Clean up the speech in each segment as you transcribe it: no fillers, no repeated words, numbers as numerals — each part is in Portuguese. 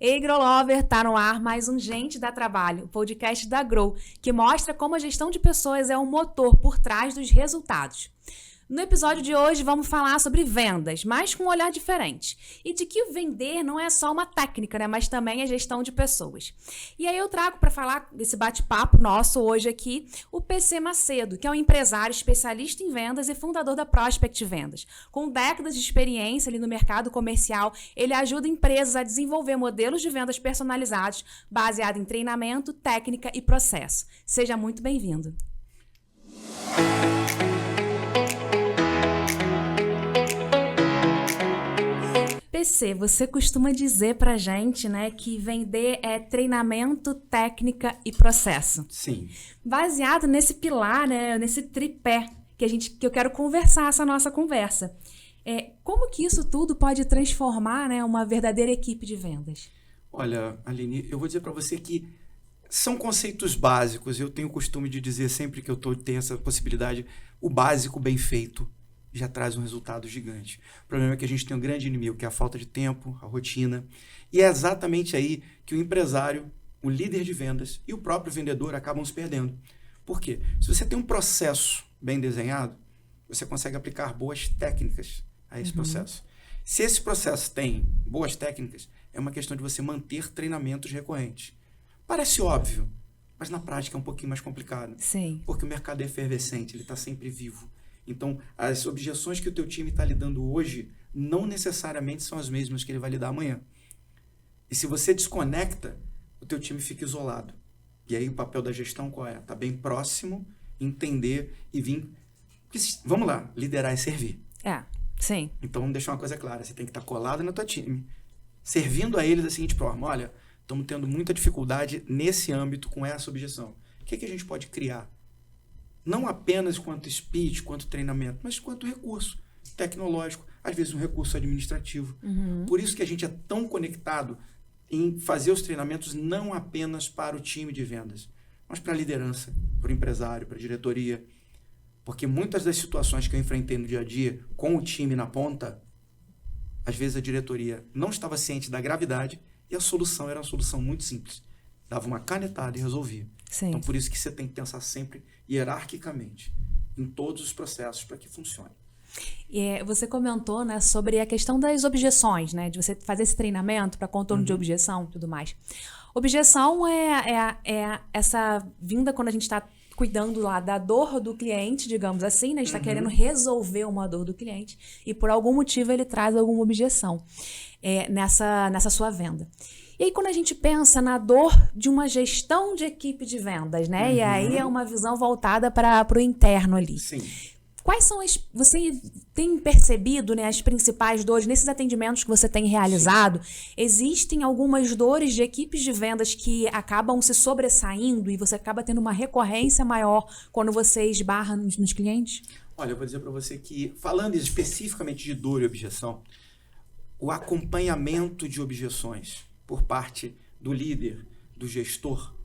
Ei, Grow Lover, tá no ar mais um Gente Dá Trabalho, o podcast da Grow, que mostra como a gestão de pessoas é o motor por trás dos resultados. No episódio de hoje vamos falar sobre vendas, mas com um olhar diferente. E de que vender não é só uma técnica, né? Mas também é gestão de pessoas. E aí eu trago para falar desse bate-papo nosso hoje aqui o PC Macedo, que é um empresário especialista em vendas e fundador da Prospect Vendas. Com décadas de experiência ali no mercado comercial, ele ajuda empresas a desenvolver modelos de vendas personalizados baseados em treinamento, técnica e processo. Seja muito bem-vindo. PC, você costuma dizer pra gente, né, que vender é treinamento, técnica e processo. Sim. Baseado nesse pilar, né, nesse tripé que eu quero conversar essa nossa conversa. Como que isso tudo pode transformar, né, uma verdadeira equipe de vendas? Olha, Aline, eu vou dizer para você que são conceitos básicos. Eu tenho o costume de dizer sempre que eu tenho essa possibilidade, o básico bem feito já traz um resultado gigante. O problema é que a gente tem um grande inimigo, que é a falta de tempo, a rotina. E é exatamente aí que o empresário, o líder de vendas e o próprio vendedor acabam se perdendo. Por quê? Se você tem um processo bem desenhado, você consegue aplicar boas técnicas a esse processo. Se esse processo tem boas técnicas, é uma questão de você manter treinamentos recorrentes. Parece óbvio, mas na prática é um pouquinho mais complicado. Sim. Porque o mercado é efervescente, ele está sempre vivo. Então, as objeções que o teu time está lidando hoje não necessariamente são as mesmas que ele vai lidar amanhã. E se você desconecta, o teu time fica isolado. E aí o papel da gestão qual é? Está bem próximo, entender e vir... Porque, vamos lá, liderar é servir. Sim. Então, vamos deixar uma coisa clara. Você tem que estar colado no teu time, servindo a eles da seguinte forma: olha, estamos tendo muita dificuldade nesse âmbito com essa objeção. O que a gente pode criar? Não apenas quanto speech, quanto treinamento, mas quanto recurso tecnológico, às vezes um recurso administrativo. Por isso que a gente é tão conectado em fazer os treinamentos não apenas para o time de vendas, mas para a liderança, para o empresário, para a diretoria. Porque muitas das situações que eu enfrentei no dia a dia com o time na ponta, às vezes a diretoria não estava ciente da gravidade e a solução era uma solução muito simples. Dava uma canetada e resolvia. Sim. Então, por isso que você tem que pensar sempre hierarquicamente em todos os processos para que funcione. Você comentou, né, sobre a questão das objeções, né, de você fazer esse treinamento para contorno de objeção e tudo mais. Objeção é essa vinda quando a gente está cuidando lá da dor do cliente, digamos assim, né, a gente está querendo resolver uma dor do cliente e por algum motivo ele traz alguma objeção nessa sua venda. E aí, quando a gente pensa na dor de uma gestão de equipe de vendas, né? E aí é uma visão voltada para o interno ali. Sim. Quais são você tem percebido, né, as principais dores nesses atendimentos que você tem realizado? Sim. Existem algumas dores de equipes de vendas que acabam se sobressaindo e você acaba tendo uma recorrência maior quando você esbarra nos clientes? Olha, eu vou dizer para você que, falando especificamente de dor e objeção, o acompanhamento de objeções por parte do líder, do gestor,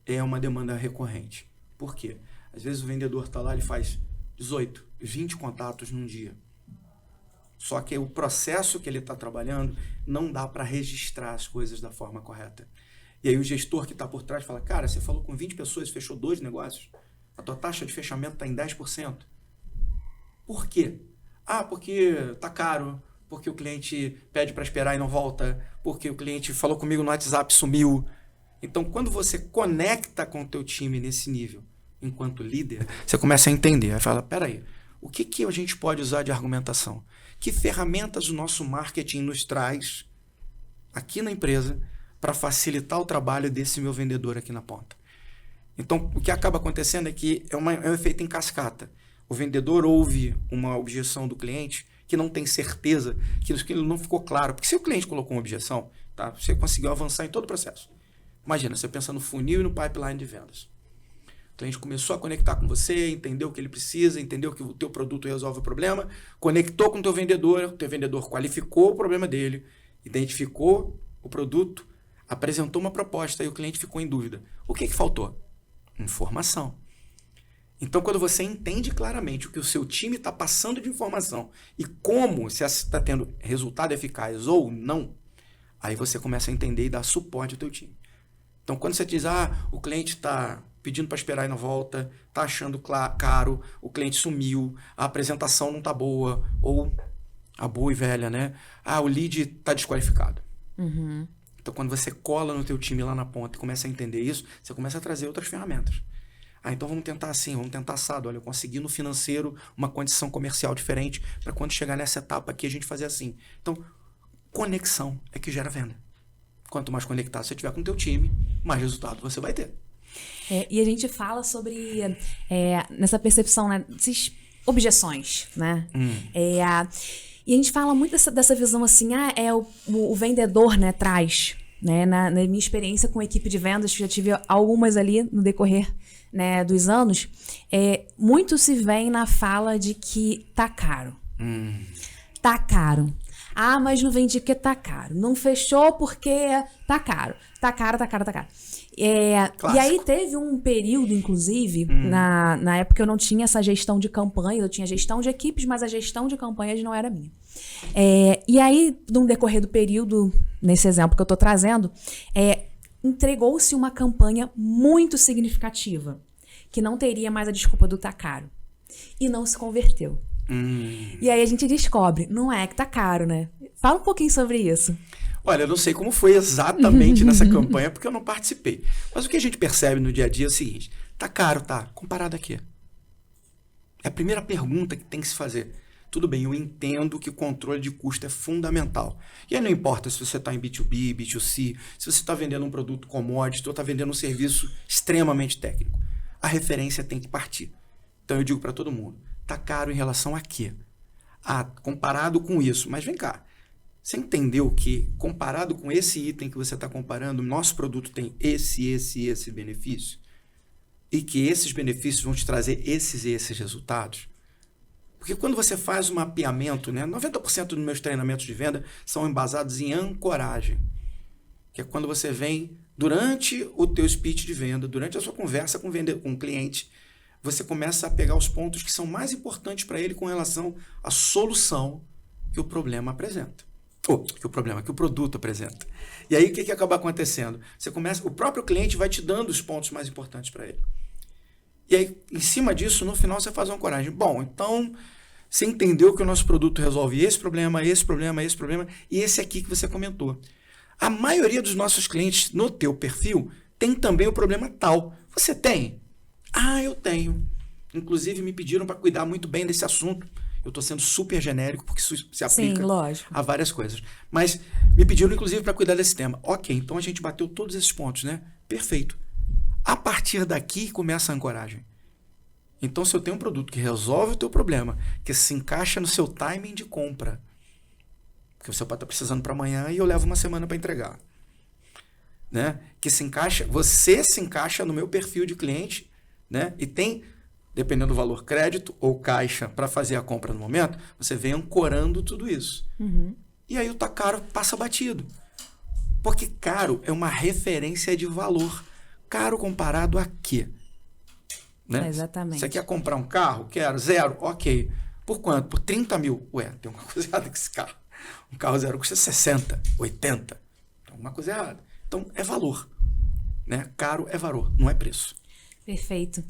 é uma demanda recorrente. Por quê? Às vezes o vendedor está lá, ele faz 18, 20 contatos num dia. Só que o processo que ele está trabalhando não dá para registrar as coisas da forma correta. E aí o gestor que está por trás fala: cara, você falou com 20 pessoas, fechou 2 negócios, a tua taxa de fechamento está em 10%. Por quê? Porque está caro, porque o cliente pede para esperar e não volta, porque o cliente falou comigo no WhatsApp, sumiu. Então, quando você conecta com o teu time nesse nível, enquanto líder, você começa a entender. Aí fala: peraí, o que a gente pode usar de argumentação? Que ferramentas o nosso marketing nos traz aqui na empresa para facilitar o trabalho desse meu vendedor aqui na ponta? Então, o que acaba acontecendo é que é um efeito em cascata. O vendedor ouve uma objeção do cliente que não tem certeza, que aquilo não ficou claro. Porque se o cliente colocou uma objeção, tá, você conseguiu avançar em todo o processo. Imagina, você pensa no funil e no pipeline de vendas. O cliente começou a conectar com você, entendeu o que ele precisa, entendeu que o teu produto resolve o problema, conectou com o teu vendedor qualificou o problema dele, identificou o produto, apresentou uma proposta e o cliente ficou em dúvida. O que faltou? Informação. Então, quando você entende claramente o que o seu time está passando de informação e como, se está tendo resultado eficaz ou não, Aí você começa a entender e dar suporte ao teu time. Então, quando você diz, o cliente está pedindo para esperar e não volta, está achando caro, o cliente sumiu, a apresentação não está boa, ou a boa e velha, né? O lead está desqualificado. Uhum. Então, quando você cola no teu time lá na ponta e começa a entender isso, você começa a trazer outras ferramentas. Então vamos tentar assim, vamos tentar assado. Olha, eu consegui no financeiro uma condição comercial diferente para quando chegar nessa etapa aqui a gente fazer assim. Então, conexão é que gera venda. Quanto mais conectado você tiver com o teu time, mais resultado você vai ter. E a gente fala sobre nessa percepção, né, dessas objeções, né? E a gente fala muito dessa visão assim, o vendedor, né, traz, né? Na minha experiência com a equipe de vendas, que já tive algumas ali no decorrer, né, dos anos, muito se vem na fala de que tá caro. Tá caro. Mas não vendi porque tá caro. Não fechou porque tá caro. Tá caro. E aí teve um período, inclusive, na época eu não tinha essa gestão de campanha, eu tinha gestão de equipes, mas a gestão de campanhas não era minha. E aí, no decorrer do período, nesse exemplo que eu tô trazendo, entregou-se uma campanha muito significativa, que não teria mais a desculpa do tá caro. E não se converteu. E aí a gente descobre, não é que tá caro, né? Fala um pouquinho sobre isso. Olha, eu não sei como foi exatamente nessa campanha, porque eu não participei. Mas o que a gente percebe no dia a dia é o seguinte, tá caro, tá? Comparado a quê? É a primeira pergunta que tem que se fazer. Tudo bem, eu entendo que o controle de custo é fundamental. E aí não importa se você está em B2B, B2C, se você está vendendo um produto commodity ou está vendendo um serviço extremamente técnico. A referência tem que partir. Então eu digo para todo mundo, tá caro em relação a quê? Comparado com isso. Mas vem cá, você entendeu que comparado com esse item que você está comparando, nosso produto tem esse benefício? E que esses benefícios vão te trazer esses e esses resultados? Porque quando você faz um mapeamento, né, 90% dos meus treinamentos de venda são embasados em ancoragem. Que é quando você vem, durante o teu speech de venda, durante a sua conversa com o cliente, você começa a pegar os pontos que são mais importantes para ele com relação à solução que o problema apresenta. Que o produto apresenta. E aí o que acaba acontecendo? O próprio cliente vai te dando os pontos mais importantes para ele. E aí, em cima disso, no final você faz uma coragem. Bom, então você entendeu que o nosso produto resolve esse problema e esse aqui que você comentou. A maioria dos nossos clientes no teu perfil tem também o problema tal. Você tem? Eu tenho. Inclusive me pediram para cuidar muito bem desse assunto. Eu estou sendo super genérico porque isso se aplica a várias coisas. Mas me pediram inclusive para cuidar desse tema. Ok, então a gente bateu todos esses pontos, né? Perfeito. A partir daqui começa a ancoragem. Então se eu tenho um produto que resolve o teu problema, que se encaixa no seu timing de compra, porque você pode estar precisando para amanhã e eu levo uma semana para entregar, né? Você se encaixa no meu perfil de cliente, né? E tem, dependendo do valor, crédito ou caixa para fazer a compra no momento, você vem ancorando tudo isso. E aí o tá caro passa batido. Porque caro é uma referência de valor. Caro comparado a quê? Né? Exatamente. Você quer comprar um carro? Quero. Zero? Ok. Por quanto? Por 30 mil. Tem uma coisa errada com esse carro. Um carro zero custa 60, 80. Tem alguma coisa errada. Então, é valor. Né? Caro é valor, não é preço. Perfeito.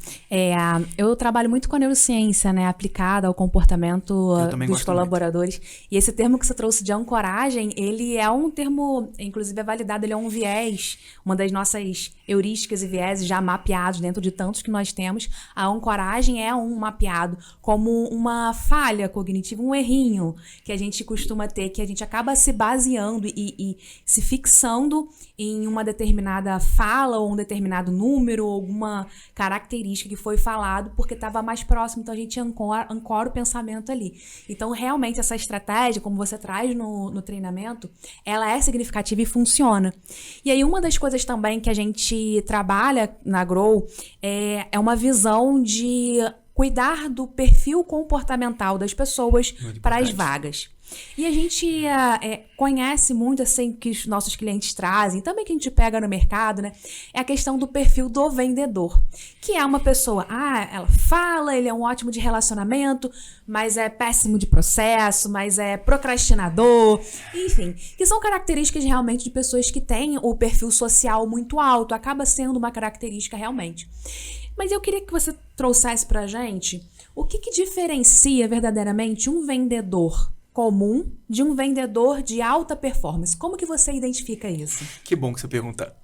Eu trabalho muito com a neurociência, né, aplicada ao comportamento dos colaboradores. Muito. E esse termo que você trouxe de ancoragem, ele é um termo, inclusive é validado, ele é um viés, uma das nossas heurísticas e vieses já mapeados dentro de tantos que nós temos. A ancoragem é um mapeado como uma falha cognitiva, um errinho que a gente costuma ter, que a gente acaba se baseando e se fixando em uma determinada fala ou um determinado número ou alguma característica que foi falado porque estava mais próximo, então a gente ancora o pensamento ali. Então, realmente, essa estratégia, como você traz no treinamento, ela é significativa e funciona. E aí, uma das coisas também que a gente trabalha na Grow é uma visão de cuidar do perfil comportamental das pessoas para as vagas. E a gente conhece muito, assim, que os nossos clientes trazem, também que a gente pega no mercado, né? É a questão do perfil do vendedor, que é uma pessoa, ela fala, ele é um ótimo de relacionamento, mas é péssimo de processo, mas é procrastinador, enfim, que são características realmente de pessoas que têm o perfil social muito alto, acaba sendo uma característica realmente. Mas eu queria que você trouxesse pra gente o que diferencia verdadeiramente um vendedor comum de um vendedor de alta performance. Como que você identifica isso? Que bom que você pergunta.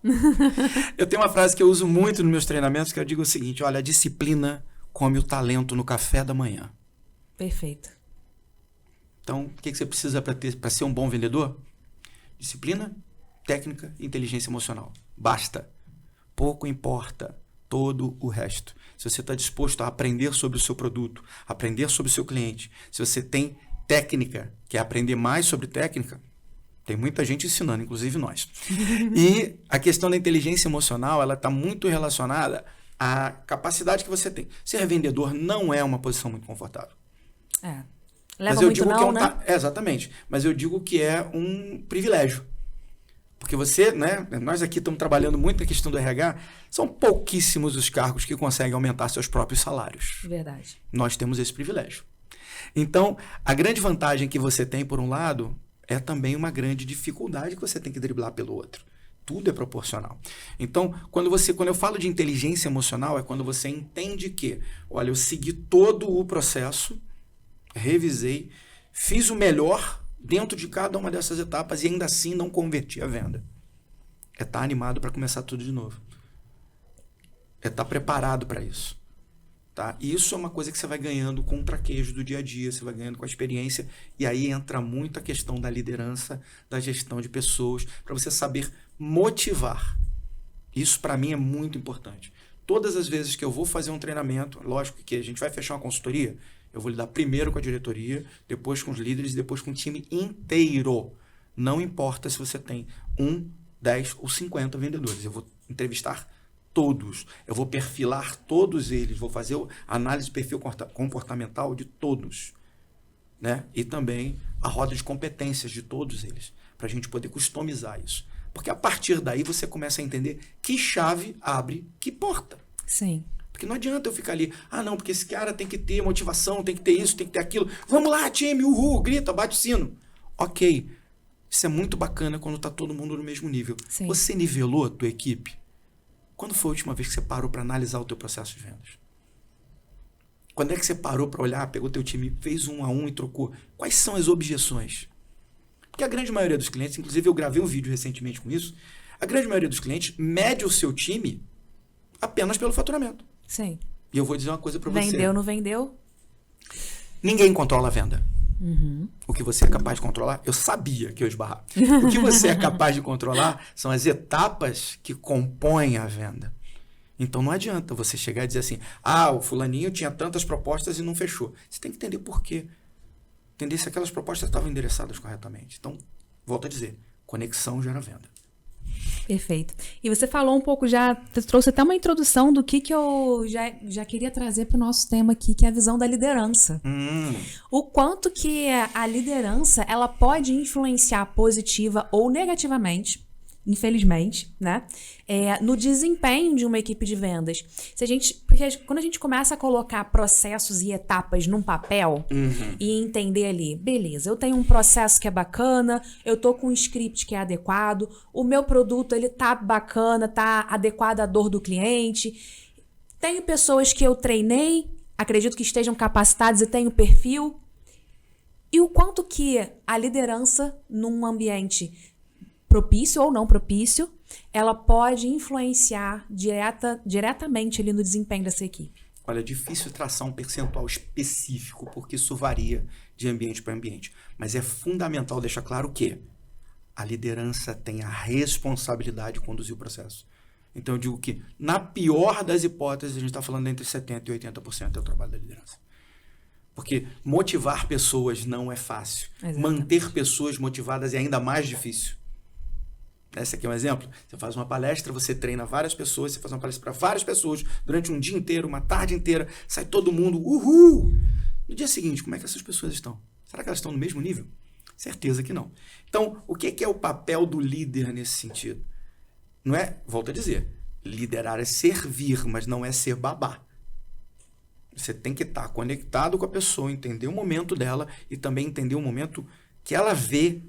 Eu tenho uma frase que eu uso muito nos meus treinamentos, que eu digo o seguinte: olha, a disciplina come o talento no café da manhã. Perfeito. Então, o que você precisa para ser um bom vendedor? Disciplina, técnica e inteligência emocional. Basta. Pouco importa todo o resto. Se você está disposto a aprender sobre o seu produto, aprender sobre o seu cliente, se você tem técnica, quer aprender mais sobre técnica, tem muita gente ensinando, inclusive nós. E a questão da inteligência emocional, ela está muito relacionada à capacidade que você tem. Ser vendedor não é uma posição muito confortável. Leva muito não, né? Exatamente. Mas eu digo que é um privilégio. Porque você, né? Nós aqui estamos trabalhando muito na questão do RH, são pouquíssimos os cargos que conseguem aumentar seus próprios salários. Verdade. Nós temos esse privilégio. Então, a grande vantagem que você tem, por um lado, é também uma grande dificuldade que você tem que driblar pelo outro. Tudo é proporcional. Então, quando eu falo de inteligência emocional, é quando você entende que, olha, eu segui todo o processo, revisei, fiz o melhor dentro de cada uma dessas etapas e ainda assim não converti a venda. É estar animado para começar tudo de novo. É estar preparado para isso. Tá? E isso é uma coisa que você vai ganhando com o traquejo do dia a dia, você vai ganhando com a experiência, e aí entra muito a questão da liderança, da gestão de pessoas, para você saber motivar. Isso para mim é muito importante. Todas as vezes que eu vou fazer um treinamento, lógico que a gente vai fechar uma consultoria, eu vou lidar primeiro com a diretoria, depois com os líderes, depois com o time inteiro. Não importa se você tem 1, 10 ou 50 vendedores, eu vou entrevistar todos. Eu vou perfilar todos eles, vou fazer a análise de perfil comportamental de todos, né? E também a roda de competências de todos eles, para a gente poder customizar isso. Porque a partir daí você começa a entender que chave abre que porta. Sim. Porque não adianta eu ficar ali, não, porque esse cara tem que ter motivação, tem que ter isso, tem que ter aquilo. Vamos lá, time, uhul, grita, bate o sino. Ok, isso é muito bacana quando está todo mundo no mesmo nível. Sim. Você nivelou a tua equipe? Quando foi a última vez que você parou para analisar o teu processo de vendas? Quando é que você parou para olhar, pegou teu time, fez 1 a 1 e trocou? Quais são as objeções? Porque a grande maioria dos clientes, inclusive eu gravei um vídeo recentemente com isso, a grande maioria dos clientes mede o seu time apenas pelo faturamento. Sim. E eu vou dizer uma coisa para você. Vendeu, não vendeu? Ninguém controla a venda. Uhum. O que você é capaz de controlar, eu sabia que eu ia esbarrar. O que você é capaz de controlar são as etapas que compõem a venda. Então não adianta você chegar e dizer assim, o fulaninho tinha tantas propostas e não fechou. Você tem que entender por quê. Entender se aquelas propostas estavam endereçadas corretamente. Então, volto a dizer, conexão gera venda. Perfeito. E você falou um pouco, já trouxe até uma introdução do que eu já queria trazer para o nosso tema aqui, que é a visão da liderança. O quanto que a liderança ela pode influenciar positiva ou negativamente, infelizmente, né? No desempenho de uma equipe de vendas. Porque quando a gente começa a colocar processos e etapas num papel e entender ali, beleza, eu tenho um processo que é bacana, eu tô com um script que é adequado, o meu produto ele tá bacana, tá adequado à dor do cliente, tenho pessoas que eu treinei, acredito que estejam capacitadas e tenho perfil, e o quanto que a liderança num ambiente propício ou não propício, ela pode influenciar diretamente ali no desempenho dessa equipe. Olha, é difícil traçar um percentual específico, porque isso varia de ambiente para ambiente. Mas é fundamental deixar claro que a liderança tem a responsabilidade de conduzir o processo. Então eu digo que, na pior das hipóteses, a gente está falando entre 70% e 80% é o trabalho da liderança. Porque motivar pessoas não é fácil. Exatamente. Manter pessoas motivadas é ainda mais difícil. Esse aqui é um exemplo. Você faz uma palestra, você treina várias pessoas, você faz uma palestra para várias pessoas durante um dia inteiro, uma tarde inteira, sai todo mundo, uhul! No dia seguinte, como é que essas pessoas estão? Será que elas estão no mesmo nível? Certeza que não. Então, o que é o papel do líder nesse sentido? Não é, volto a dizer, liderar é servir, mas não é ser babá. Você tem que estar conectado com a pessoa, entender o momento dela e também entender o momento que ela vê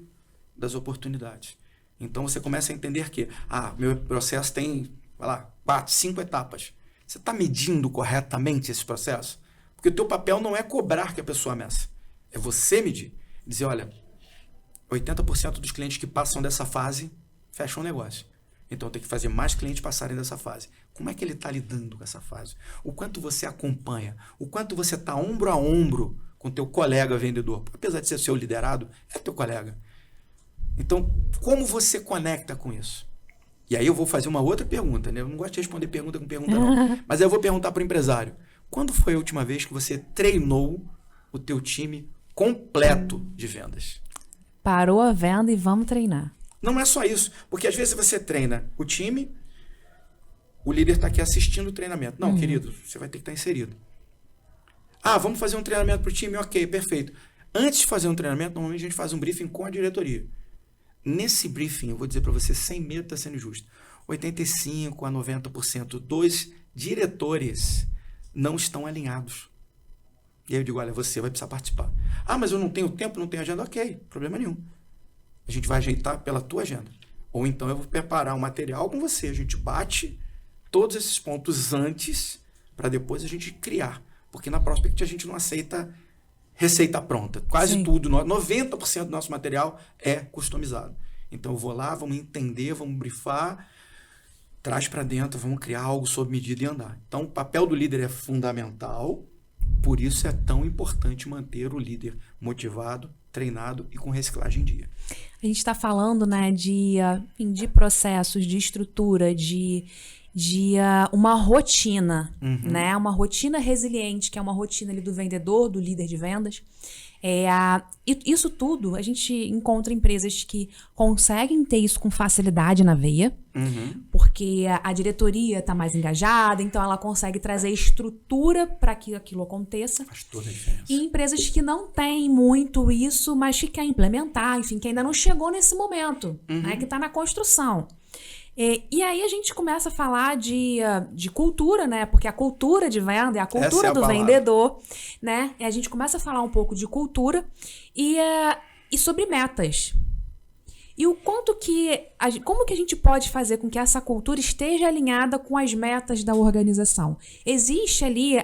das oportunidades. Então, você começa a entender que, meu processo tem, vai lá, 4, 5 etapas. Você está medindo corretamente esse processo? Porque o teu papel não é cobrar que a pessoa meça. É você medir. Dizer, olha, 80% dos clientes que passam dessa fase fecham o negócio. Então, tem que fazer mais clientes passarem dessa fase. Como é que ele está lidando com essa fase? O quanto você acompanha? O quanto você está ombro a ombro com teu colega vendedor? Apesar de ser seu liderado, é teu colega. Então, como você conecta com isso? E aí eu vou fazer uma outra pergunta, né? Eu não gosto de responder pergunta com pergunta, não. Mas aí eu vou perguntar para o empresário. Quando foi a última vez que você treinou o teu time completo de vendas? Parou a venda e vamos treinar. Não é só isso. Porque às vezes você treina o time, o líder está aqui assistindo o treinamento. Não, querido, você vai ter que estar inserido. Vamos fazer um treinamento para o time? Ok, perfeito. Antes de fazer um treinamento, normalmente a gente faz um briefing com a diretoria. Nesse briefing, eu vou dizer para você, sem medo, está sendo justo, 85% a 90% dos diretores não estão alinhados. E aí eu digo, olha, você vai precisar participar. Mas eu não tenho tempo, não tenho agenda. Ok, problema nenhum. A gente vai ajeitar pela tua agenda. Ou então eu vou preparar um material com você. A gente bate todos esses pontos antes para depois a gente criar. Porque na Prospect a gente não aceita receita pronta. Quase Sim. tudo, 90% do nosso material é customizado. Então eu vou lá, vamos entender, vamos brifar, traz para dentro, vamos criar algo sob medida e andar. Então o papel do líder é fundamental, por isso é tão importante manter o líder motivado, treinado e com reciclagem em dia. A gente está falando, né, de processos, de estrutura, de uma rotina, né? Uma rotina resiliente, que é uma rotina ali do vendedor, do líder de vendas. Isso tudo, a gente encontra empresas que conseguem ter isso com facilidade na veia, porque a diretoria está mais engajada, então ela consegue trazer estrutura para que aquilo aconteça. Faz toda a diferença. E empresas que não têm muito isso, mas que quer implementar, enfim, que ainda não chegou nesse momento, né? Que está na construção. E aí a gente começa a falar de cultura, né? Porque a cultura de venda é a cultura do vendedor, né? E a gente começa a falar um pouco de cultura e sobre metas. E o quanto como que a gente pode fazer com que essa cultura esteja alinhada com as metas da organização? Existe ali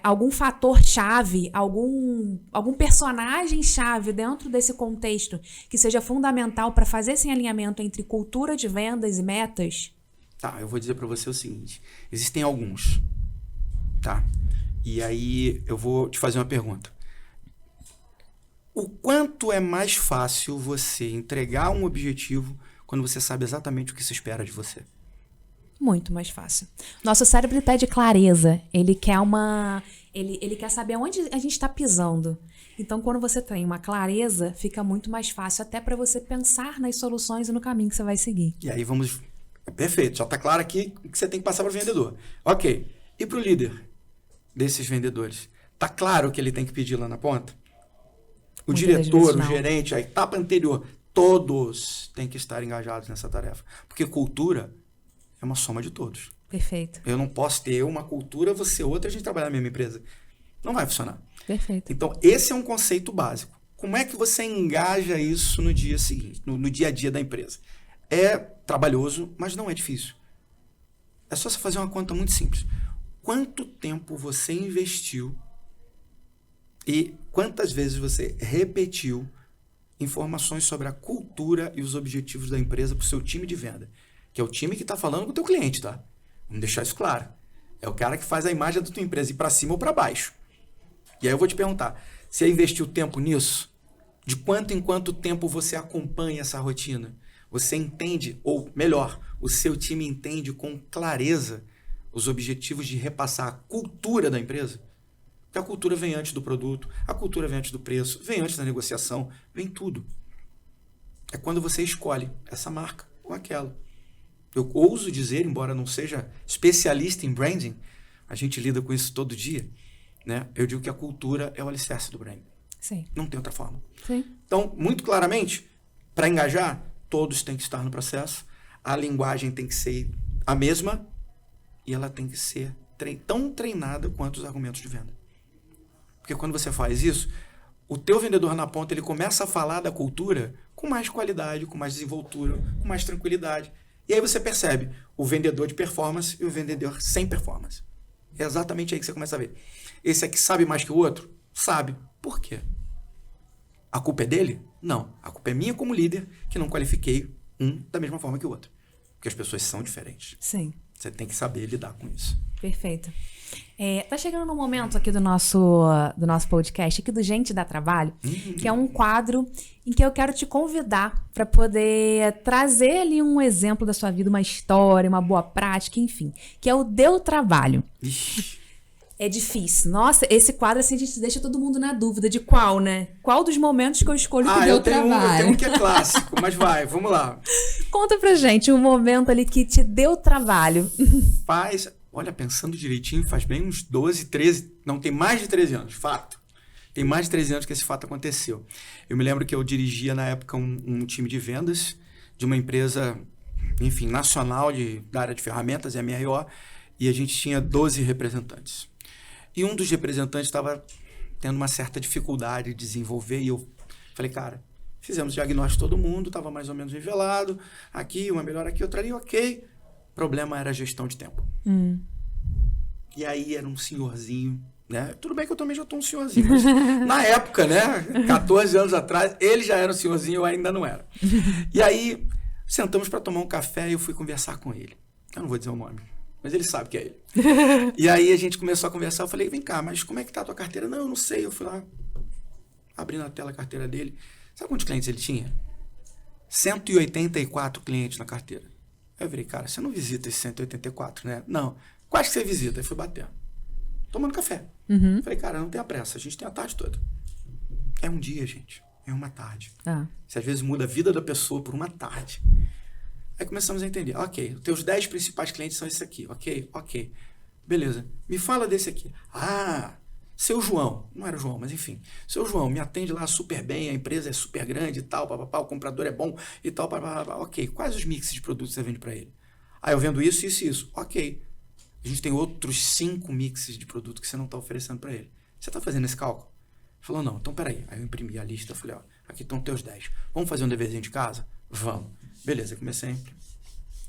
algum fator-chave, algum personagem-chave dentro desse contexto que seja fundamental para fazer esse alinhamento entre cultura de vendas e metas? Eu vou dizer para você o seguinte. Existem alguns, tá? E aí eu vou te fazer uma pergunta. O quanto é mais fácil você entregar um objetivo quando você sabe exatamente o que se espera de você? Muito mais fácil. Nosso cérebro pede clareza. Ele quer ele quer saber onde a gente está pisando. Então, quando você tem uma clareza, fica muito mais fácil até para você pensar nas soluções e no caminho que você vai seguir. E aí vamos... Perfeito, já está claro aqui o que você tem que passar para o vendedor. Ok. E para o líder desses vendedores? Está claro o que ele tem que pedir lá na ponta? O diretor, o gerente, a etapa anterior, todos têm que estar engajados nessa tarefa. Porque cultura é uma soma de todos. Perfeito. Eu não posso ter uma cultura, você outra, a gente trabalhar na mesma empresa. Não vai funcionar. Perfeito. Então, esse é um conceito básico. Como é que você engaja isso no dia seguinte, no dia a dia da empresa? É trabalhoso, mas não é difícil. É só você fazer uma conta muito simples. Quanto tempo você investiu e quantas vezes você repetiu informações sobre a cultura e os objetivos da empresa para o seu time de venda? Que é o time que está falando com o teu cliente, tá? Vamos deixar isso claro. É o cara que faz a imagem da tua empresa ir para cima ou para baixo. E aí eu vou te perguntar, você investiu tempo nisso? De quanto em quanto tempo você acompanha essa rotina? Você entende, ou melhor, o seu time entende com clareza os objetivos de repassar a cultura da empresa? Porque a cultura vem antes do produto, a cultura vem antes do preço, vem antes da negociação, vem tudo. é quando você escolhe essa marca ou aquela. Eu ouso dizer, embora não seja especialista em branding, a gente lida com isso todo dia, né? Eu digo que a cultura é o alicerce do branding. Sim. Não tem outra forma. Sim. Então, muito claramente, para engajar, todos têm que estar no processo, a linguagem tem que ser a mesma e ela tem que ser tão treinada quanto os argumentos de venda. Porque quando você faz isso, o teu vendedor na ponta, ele começa a falar da cultura com mais qualidade, com mais desenvoltura, com mais tranquilidade. E aí você percebe o vendedor de performance e o vendedor sem performance. É exatamente aí que você começa a ver. Esse aqui sabe mais que o outro? Sabe. Por quê? A culpa é dele? Não. A culpa é minha como líder, que não qualifiquei um da mesma forma que o outro. Porque as pessoas são diferentes. Sim. Você tem que saber lidar com isso. Perfeito. Tá chegando no momento aqui do nosso podcast, aqui do Gente Dá Trabalho, que é um quadro em que eu quero te convidar para poder trazer ali um exemplo da sua vida, uma história, uma boa prática, enfim, que é o Deu Trabalho. Ixi. É difícil. Nossa, esse quadro assim a gente deixa todo mundo na dúvida de qual, né? Qual dos momentos que eu escolho que deu trabalho? Eu tenho um que é clássico, mas vamos lá. Conta pra gente um momento ali que te deu trabalho. Olha, pensando direitinho, faz bem uns 12, 13, não, tem mais de 13 anos, fato. Tem mais de 13 anos que esse fato aconteceu. Eu me lembro que eu dirigia na época um time de vendas de uma empresa, enfim, nacional da área de ferramentas, MRO, e a gente tinha 12 representantes. E um dos representantes estava tendo uma certa dificuldade de desenvolver, e eu falei, cara, fizemos diagnóstico de todo mundo, estava mais ou menos nivelado, aqui, uma melhor aqui, outra ali, ok. O problema era a gestão de tempo. E aí era um senhorzinho, né? Tudo bem que eu também já estou um senhorzinho, mas na época, né? 14 anos atrás, ele já era um senhorzinho, eu ainda não era. E aí, sentamos para tomar um café e eu fui conversar com ele. Eu não vou dizer o nome, mas ele sabe que é ele. E aí a gente começou a conversar, eu falei, vem cá, mas como é que tá a tua carteira? Não, eu não sei. Eu fui lá, abri na tela a carteira dele. Sabe quantos clientes ele tinha? 184 clientes na carteira. Aí eu falei, cara, você não visita esses 184, né? Não. Quais que você visita? Aí fui batendo. Tomando café. Falei, cara, não tenha pressa, a gente tem a tarde toda. É um dia, gente. É uma tarde. Você às vezes muda a vida da pessoa por uma tarde. Aí começamos a entender. Ok, os teus 10 principais clientes são esses aqui. Ok. Beleza. Me fala desse aqui. Seu João. Não era o João, mas enfim. Seu João, me atende lá super bem, a empresa é super grande e tal, o comprador é bom e tal, ok. Quais os mixes de produtos você vende para ele? Eu vendo isso, isso e isso. Ok. A gente tem outros 5 mixes de produto que você não está oferecendo para ele. Você está fazendo esse cálculo? Ele falou, não, então peraí. Aí eu imprimi a lista, falei, aqui estão teus 10. Vamos fazer um deverzinho de casa? Vamos. Beleza, eu comecei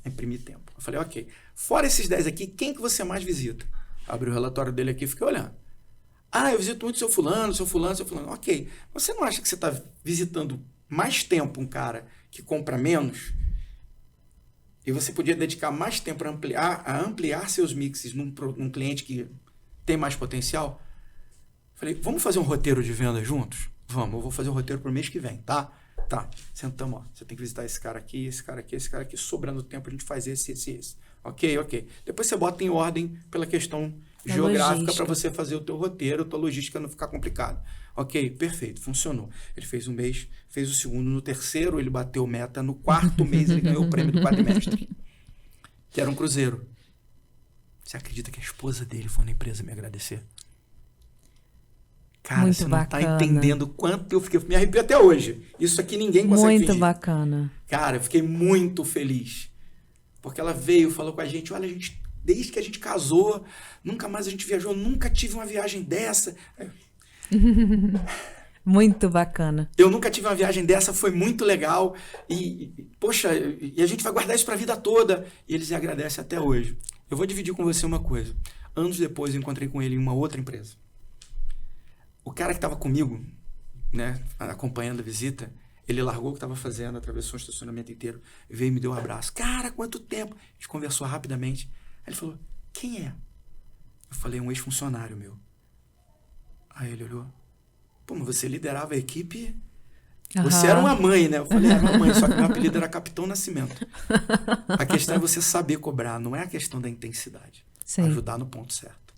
a imprimir tempo. Eu falei, ok. Fora esses 10 aqui, quem que você mais visita? Abri o relatório dele aqui e fiquei olhando. Eu visito muito seu fulano. Ok. Você não acha que você está visitando mais tempo um cara que compra menos? E você podia dedicar mais tempo a ampliar seus mixes num cliente que tem mais potencial? Falei, vamos fazer um roteiro de venda juntos? Vamos, eu vou fazer um roteiro para o mês que vem, tá? Tá, sentamos, você tem que visitar esse cara aqui, sobrando tempo a gente faz esse. Ok. Depois você bota em ordem pela questão geográfica para você fazer o teu roteiro, a tua logística não ficar complicada. Ok, perfeito, funcionou. Ele fez um mês, fez o segundo, no terceiro ele bateu meta, no quarto mês ele ganhou o prêmio do quadrimestre, que era um cruzeiro. Você acredita que a esposa dele foi na empresa me agradecer? Cara, muito você bacana. Não tá entendendo quanto eu fiquei... Me arrepio até hoje. Isso aqui ninguém consegue muito fingir. Bacana. Cara, eu fiquei muito feliz. Porque ela veio, falou com a gente, olha, desde que a gente casou, nunca mais a gente viajou, nunca tive uma viagem dessa. Muito bacana. Eu nunca tive uma viagem dessa, foi muito legal. Poxa, a gente vai guardar isso pra vida toda. E eles me agradecem até hoje. Eu vou dividir com você uma coisa. Anos depois, eu encontrei com ele em uma outra empresa. O cara que estava comigo, né, acompanhando a visita, ele largou o que estava fazendo, atravessou o estacionamento inteiro, veio e me deu um abraço. Cara, quanto tempo? A gente conversou rapidamente. Aí ele falou, quem é? Eu falei, um ex-funcionário meu. Aí ele olhou, pô, mas você liderava a equipe? Você era uma mãe, né? Eu falei, era uma mãe, só que meu apelido era Capitão Nascimento. A questão é você saber cobrar, não é a questão da intensidade. Sim. Ajudar no ponto certo.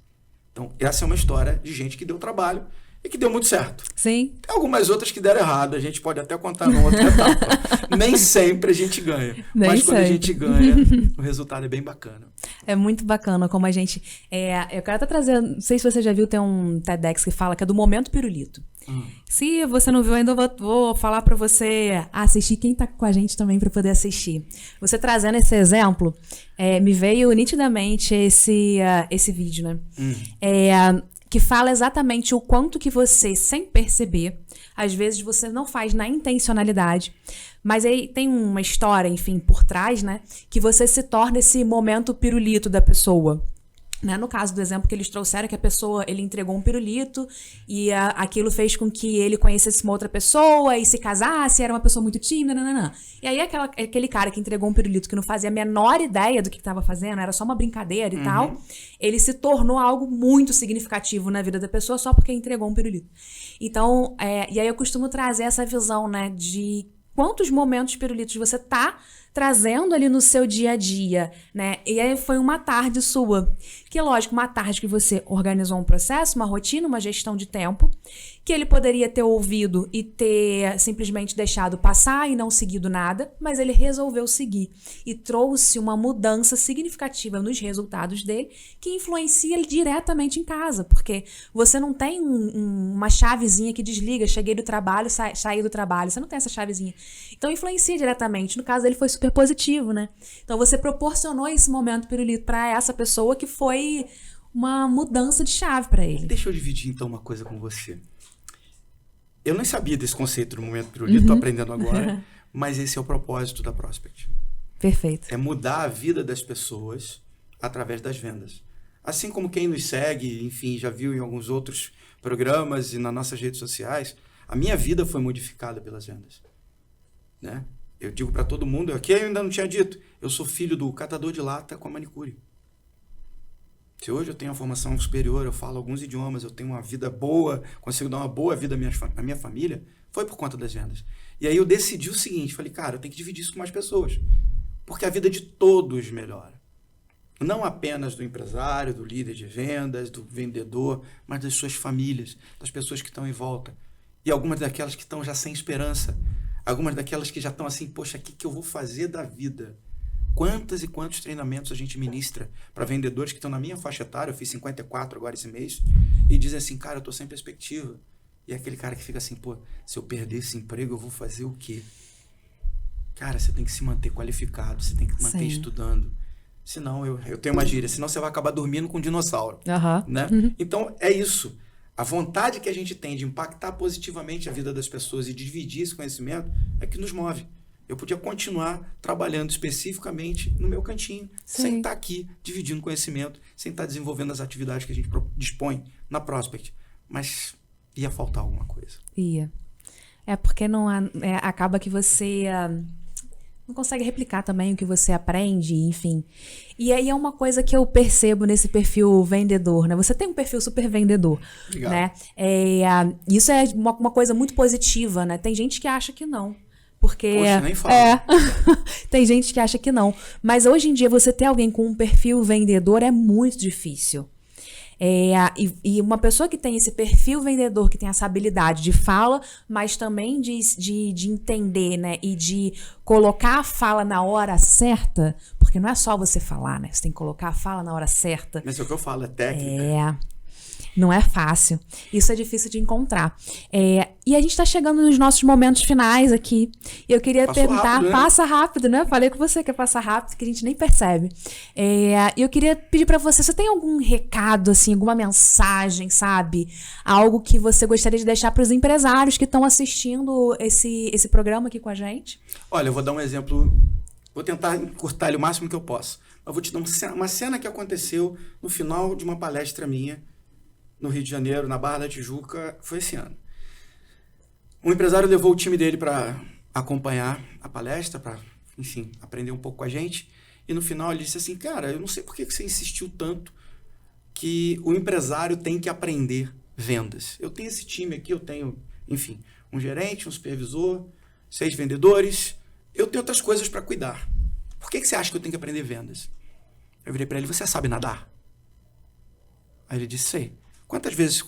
Então, essa é uma história de gente que deu trabalho e que deu muito certo. Sim. Tem algumas outras que deram errado, a gente pode até contar numa outra etapa. Nem sempre a gente ganha, mas quando a gente ganha, o resultado é bem bacana. É muito bacana como a gente... eu quero até trazer, não sei se você já viu, tem um TEDx que fala que é do momento pirulito. Se você não viu ainda, eu vou falar para você assistir, quem tá com a gente também para poder assistir. Você trazendo esse exemplo, me veio nitidamente esse vídeo, né? Que fala exatamente o quanto que você, sem perceber, às vezes você não faz na intencionalidade, mas aí tem uma história, enfim, por trás, né? Que você se torna esse momento pirulito da pessoa. Né? No caso do exemplo que eles trouxeram, que a pessoa, ele entregou um pirulito e aquilo fez com que ele conhecesse uma outra pessoa e se casasse, era uma pessoa muito tímida, nananã. E aí aquele cara que entregou um pirulito que não fazia a menor ideia do que estava fazendo, era só uma brincadeira e tal, ele se tornou algo muito significativo na vida da pessoa só porque entregou um pirulito. Então, e aí eu costumo trazer essa visão, né, de quantos momentos pirulitos você tá trazendo ali no seu dia a dia, né? E aí foi uma tarde sua, que lógico, uma tarde que você organizou um processo, uma rotina, uma gestão de tempo, que ele poderia ter ouvido e ter simplesmente deixado passar e não seguido nada, mas ele resolveu seguir e trouxe uma mudança significativa nos resultados dele, que influencia ele diretamente em casa, porque você não tem uma chavezinha que desliga, cheguei do trabalho, saí do trabalho, você não tem essa chavezinha. Então influencia diretamente. No caso dele foi super positivo, né? Então você proporcionou esse momento pirulito para essa pessoa que foi uma mudança de chave para ele. Deixa eu dividir então uma coisa com você. Eu nem sabia desse conceito do momento pirulito, tô aprendendo agora, mas esse é o propósito da Prospect. Perfeito. É mudar a vida das pessoas através das vendas. Assim como quem nos segue, enfim, já viu em alguns outros programas e nas nossas redes sociais, a minha vida foi modificada pelas vendas. Né? Eu digo para todo mundo, aqui eu ainda não tinha dito, eu sou filho do catador de lata com a manicure. Se hoje eu tenho uma formação superior, eu falo alguns idiomas, eu tenho uma vida boa, consigo dar uma boa vida à minha família, foi por conta das vendas. E aí eu decidi o seguinte, falei, cara, eu tenho que dividir isso com mais pessoas, porque a vida de todos melhora. Não apenas do empresário, do líder de vendas, do vendedor, mas das suas famílias, das pessoas que estão em volta. E algumas daquelas que estão já sem esperança, algumas daquelas que já estão assim, poxa, o que eu vou fazer da vida? Quantos e quantos treinamentos a gente ministra para vendedores que estão na minha faixa etária, eu fiz 54 agora esse mês, e dizem assim, cara, eu estou sem perspectiva. E é aquele cara que fica assim, pô, se eu perder esse emprego, eu vou fazer o quê? Cara, você tem que se manter qualificado, você tem que manter estudando. Senão, eu tenho uma gíria, senão você vai acabar dormindo com um dinossauro. Né? Então, é isso. A vontade que a gente tem de impactar positivamente a vida das pessoas e dividir esse conhecimento é que nos move. Eu podia continuar trabalhando especificamente no meu cantinho, sem estar aqui dividindo conhecimento, sem estar desenvolvendo as atividades que a gente dispõe na Prospect. Mas ia faltar alguma coisa. Ia. Porque não acaba que você não consegue replicar também o que você aprende, enfim. E aí é uma coisa que eu percebo nesse perfil vendedor, né? Você tem um perfil super vendedor, Obrigado. Né? Isso é uma coisa muito positiva, né? Tem gente que acha que não. Porque Poxa, nem fala. Tem gente que acha que não. Mas hoje em dia você ter alguém com um perfil vendedor é muito difícil. E uma pessoa que tem esse perfil vendedor, que tem essa habilidade de fala, mas também de entender, né? E de colocar a fala na hora certa, porque não é só você falar, né? Você tem que colocar a fala na hora certa. Mas é o que eu falo, é técnica. Não é fácil. Isso é difícil de encontrar. E a gente tá chegando nos nossos momentos finais aqui. E eu queria perguntar... rápido, né? Passa rápido, né? Falei com você que é passar rápido, que a gente nem percebe. E eu queria pedir pra você tem algum recado, assim, alguma mensagem, sabe? Algo que você gostaria de deixar pros empresários que estão assistindo esse programa aqui com a gente? Olha, eu vou dar um exemplo... Vou tentar encurtar ele o máximo que eu posso. Eu vou te dar uma cena que aconteceu no final de uma palestra minha, no Rio de Janeiro, na Barra da Tijuca, foi esse ano. Um empresário levou o time dele para acompanhar a palestra, para, enfim, aprender um pouco com a gente. E no final ele disse assim, cara, eu não sei por que você insistiu tanto que o empresário tem que aprender vendas. Eu tenho esse time aqui, eu tenho, enfim, um gerente, um supervisor, 6 vendedores, eu tenho outras coisas para cuidar. Por que você acha que eu tenho que aprender vendas? Eu virei para ele, você sabe nadar? Aí ele disse, sei.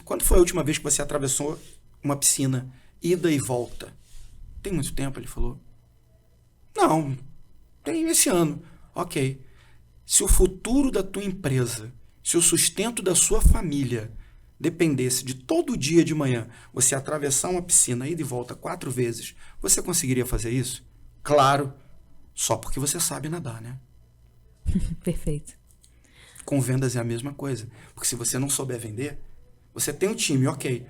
Quando foi a última vez que você atravessou uma piscina, ida e volta? Tem muito tempo, ele falou. Não, tem esse ano. Ok. Se o futuro da tua empresa, se o sustento da sua família dependesse de todo dia de manhã você atravessar uma piscina, ida e volta 4 vezes, você conseguiria fazer isso? Claro, só porque você sabe nadar, né? Perfeito. Com vendas é a mesma coisa. Porque se você não souber vender, você tem um time, ok.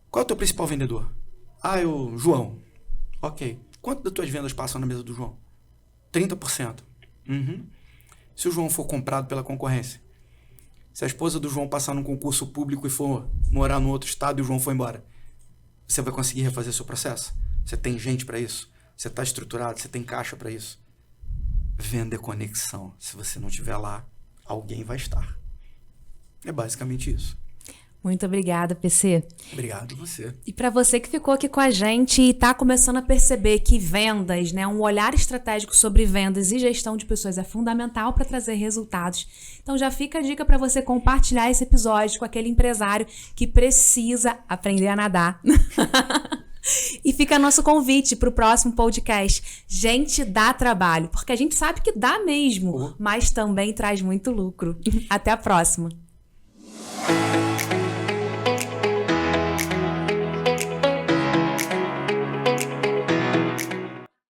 Qual é o teu principal vendedor? É o João. Ok. Quanto das tuas vendas passam na mesa do João? 30%. Uhum. Se o João for comprado pela concorrência, se a esposa do João passar num concurso público e for morar num outro estado e o João for embora, você vai conseguir refazer seu processo? Você tem gente para isso? Você está estruturado? Você tem caixa para isso? Venda é conexão. Se você não estiver lá, alguém vai estar. É basicamente isso. Muito obrigada, PC. Obrigado você. E para você que ficou aqui com a gente e está começando a perceber que vendas, né, um olhar estratégico sobre vendas e gestão de pessoas é fundamental para trazer resultados. Então já fica a dica para você compartilhar esse episódio com aquele empresário que precisa aprender a nadar. E fica nosso convite para o próximo podcast. Gente, dá trabalho, porque a gente sabe que dá mesmo, mas também traz muito lucro. Até a próxima.